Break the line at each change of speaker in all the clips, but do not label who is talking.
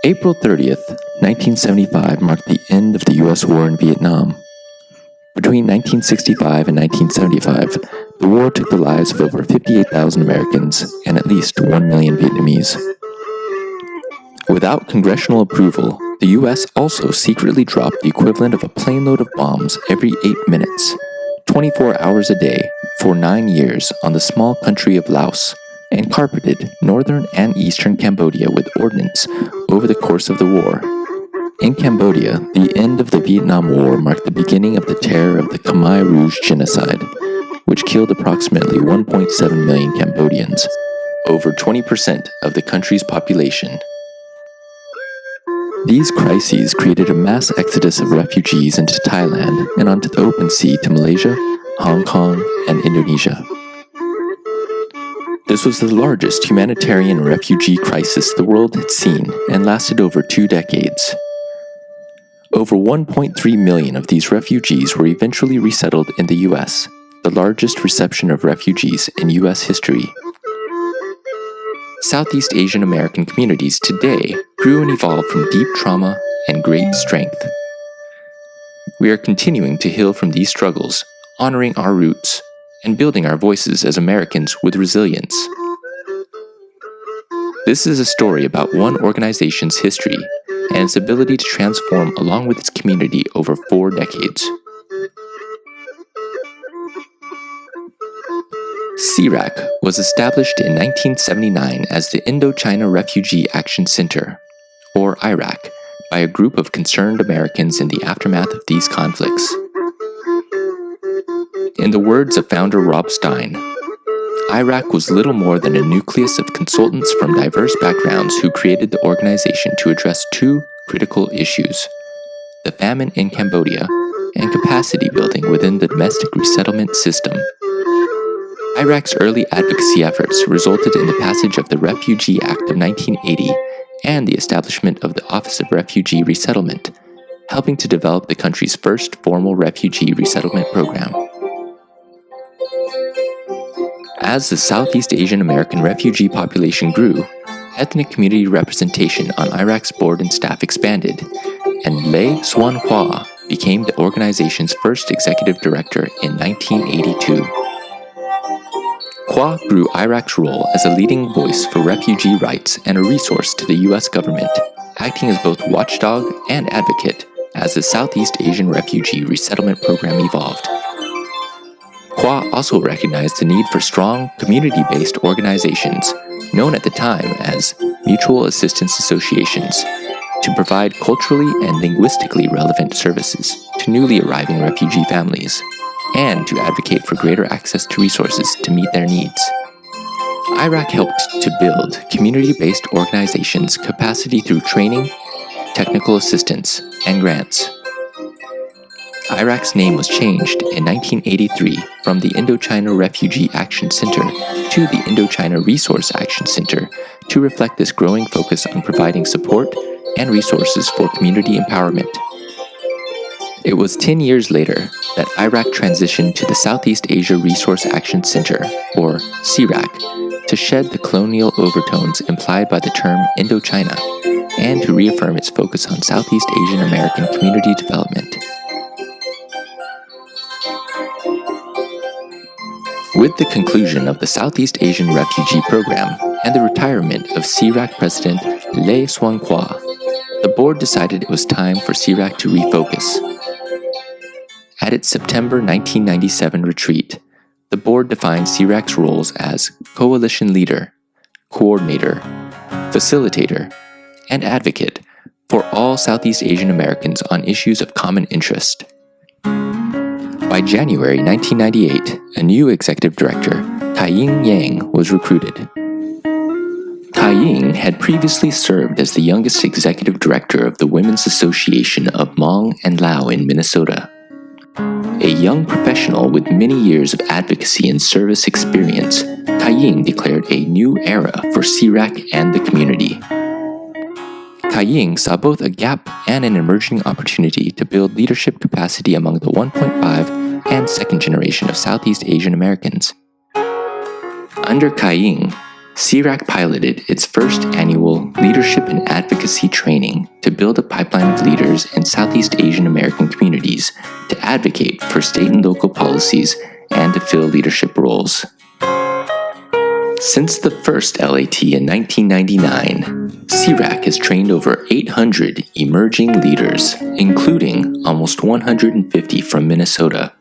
April 30th, 1975 marked the end of the U.S. war in Vietnam. Between 1965 and 1975, the war took the lives of over 58,000 Americans and at least 1 million Vietnamese. Without congressional approval, the U.S. also secretly dropped the equivalent of a plane load of bombs every 8 minutes, 24 hours a day, for 9 years on the small country of Laos, and carpeted northern and eastern Cambodia with ordnance over the course of the war. In Cambodia, the end of the Vietnam War marked the beginning of the terror of the Khmer Rouge genocide, which killed approximately 1.7 million Cambodians, over 20% of the country's population. These crises created a mass exodus of refugees into Thailand and onto the open sea to Malaysia, Hong Kong, and Indonesia. This was the largest humanitarian refugee crisis the world had seen and lasted over 2 decades. Over 1.3 million of these refugees were eventually resettled in the U.S., the largest reception of refugees in U.S. history. Southeast Asian American communities today grew and evolved from deep trauma and great strength. We are continuing to heal from these struggles, honoring our roots, and building our voices as Americans with resilience. This is a story about one organization's history and its ability to transform along with its community over 4 decades. SEARAC was established in 1979 as the Indochina Refugee Action Center, or IRAC, by a group of concerned Americans in the aftermath of these conflicts. In the words of founder Rob Stein, IRAC was little more than a nucleus of consultants from diverse backgrounds who created the organization to address 2 critical issues: the famine in Cambodia and capacity building within the domestic resettlement system. IRAC's early advocacy efforts resulted in the passage of the Refugee Act of 1980 and the establishment of the Office of Refugee Resettlement, helping to develop the country's first formal refugee resettlement program. As the Southeast Asian American refugee population grew, ethnic community representation on IRAC's board and staff expanded, and Lê Xuân Hoa became the organization's first executive director in 1982. Hoa grew IRAC's role as a leading voice for refugee rights and a resource to the U.S. government, acting as both watchdog and advocate as the Southeast Asian Refugee Resettlement Program evolved. Hoa also recognized the need for strong, community-based organizations, known at the time as Mutual Assistance Associations, to provide culturally and linguistically relevant services to newly arriving refugee families, and to advocate for greater access to resources to meet their needs. IRAC helped to build community-based organizations' capacity through training, technical assistance, and grants. IRAC's name was changed in 1983 from the Indochina Refugee Action Center to the Indochina Resource Action Center to reflect this growing focus on providing support and resources for community empowerment. It was 10 years later that IRAC transitioned to the Southeast Asia Resource Action Center, or SEARAC, to shed the colonial overtones implied by the term Indochina and to reaffirm its focus on Southeast Asian American community development. With the conclusion of the Southeast Asian Refugee Program and the retirement of SEARAC President Lê Xuân Hoa, the board decided it was time for SEARAC to refocus. At its September 1997 retreat, the board defined SEARAC's roles as coalition leader, coordinator, facilitator, and advocate for all Southeast Asian Americans on issues of common interest. By January 1998, a new executive director, Kai-Ying Yang, was recruited. Kai-Ying had previously served as the youngest executive director of the Women's Association of Hmong and Lao in Minnesota. A young professional with many years of advocacy and service experience, Kai-Ying declared a new era for SEARAC and the community. Kai-Ying saw both a gap and an emerging opportunity to build leadership capacity among the 1.5 and second generation of Southeast Asian Americans. Under Kai-Ying, SEARAC piloted its first annual Leadership and Advocacy Training to build a pipeline of leaders in Southeast Asian American communities to advocate for state and local policies and to fill leadership roles. Since the first LAT in 1999, SEARAC has trained over 800 emerging leaders, including almost 150 from Minnesota,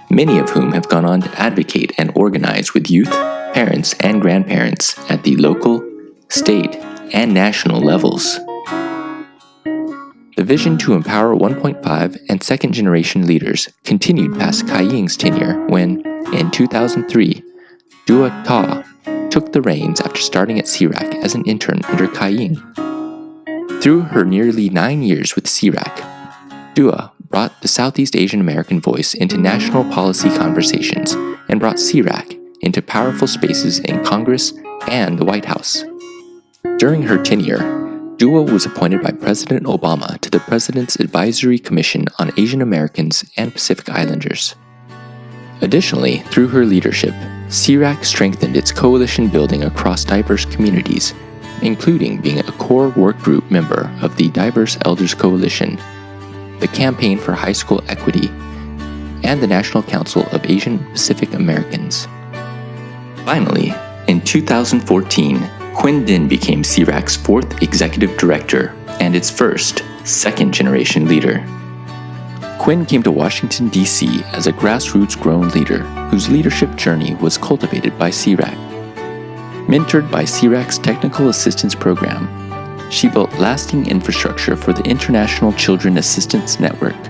many of whom have gone on to advocate and organize with youth, parents, and grandparents at the local, state, and national levels. The vision to empower 1.5 and second-generation leaders continued past Kai Ying's tenure when, in 2003, Dua Ta took the reins after starting at SEARAC as an intern under Kai Ying. Through her nearly 9 years with SEARAC, Dua brought the Southeast Asian American voice into national policy conversations and brought SEARAC into powerful spaces in Congress and the White House. During her tenure, Dua was appointed by President Obama to the President's Advisory Commission on Asian Americans and Pacific Islanders. Additionally, through her leadership, SEARAC strengthened its coalition building across diverse communities, including being a core work group member of the Diverse Elders Coalition, the Campaign for High School Equity, and the National Council of Asian Pacific Americans. Finally, in 2014, Quinn Din became SEARAC's fourth executive director and its first second-generation leader. Quinn came to Washington, D.C. as a grassroots-grown leader whose leadership journey was cultivated by SEARAC. Mentored by SEARAC's Technical Assistance Program, she built lasting infrastructure for the International Children Assistance Network,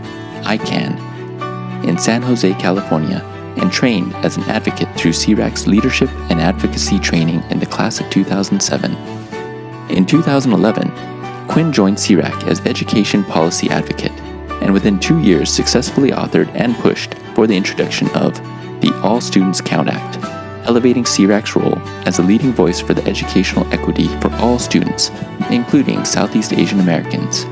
ICANN, in San Jose, California, and trained as an advocate through SEARAC's Leadership and Advocacy Training in the class of 2007. In 2011, Quinn joined SEARAC as Education Policy Advocate, and within 2 years successfully authored and pushed for the introduction of the All Students Count Act, elevating SEARAC's role as a leading voice for the educational equity for all students, including Southeast Asian Americans.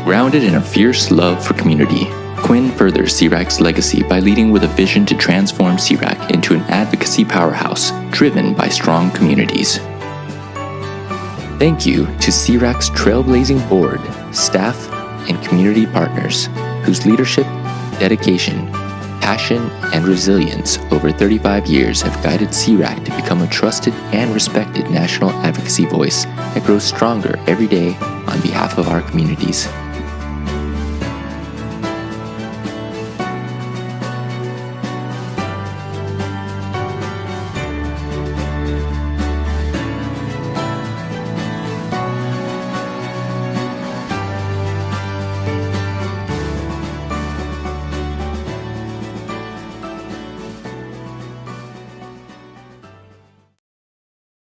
Grounded in a fierce love for community, Quinn furthers SEARAC's legacy by leading with a vision to transform SEARAC into an advocacy powerhouse driven by strong communities. Thank you to SEARAC's trailblazing board, staff, and community partners whose leadership, dedication, passion, and resilience over 35 years have guided SEARAC to become a trusted and respected national advocacy voice that grows stronger every day on behalf of our communities.